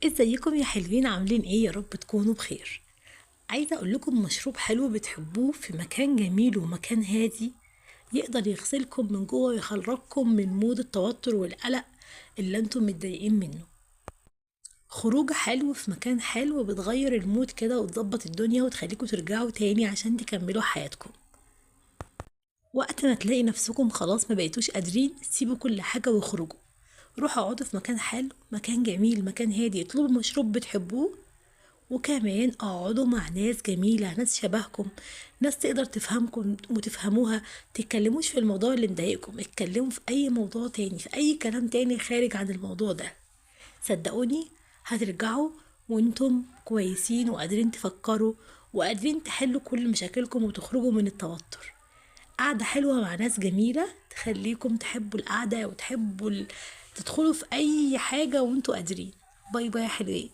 ازيكم يا حلوين؟ عاملين ايه؟ يا رب تكونوا بخير. عايزه اقول لكم مشروب حلو بتحبوه في مكان جميل ومكان هادي، يقدر يغسلكم من جوه ويخرجكم من مود التوتر والقلق اللي انتم متضايقين منه. خروجه حلو في مكان حلو بتغير المود كده وتظبط الدنيا وتخليكم ترجعوا تاني عشان تكملوا حياتكم. وقت ما تلاقي نفسكم خلاص ما بقيتوش قادرين، سيبوا كل حاجة واخرجوا. روحوا اقعدوا في مكان حلو، مكان جميل، مكان هادي، اطلبوا مشروب بتحبوه. وكمان اقعدوا مع ناس جميلة، ناس شبهكم، ناس تقدر تفهمكم وتفهموها. تتكلموش في الموضوع اللي مضايقكم، اتكلموا في اي موضوع تاني، في اي كلام تاني خارج عن الموضوع ده. صدقوني هترجعوا وانتم كويسين وقادرين تفكروا وقادرين تحلوا كل مشاكلكم وتخرجوا من التوتر. قعدة حلوة مع ناس جميلة تخليكم تحبوا القعدة وتحبوا تدخلوا في أي حاجة وانتوا قادرين. باي باي يا حلوين.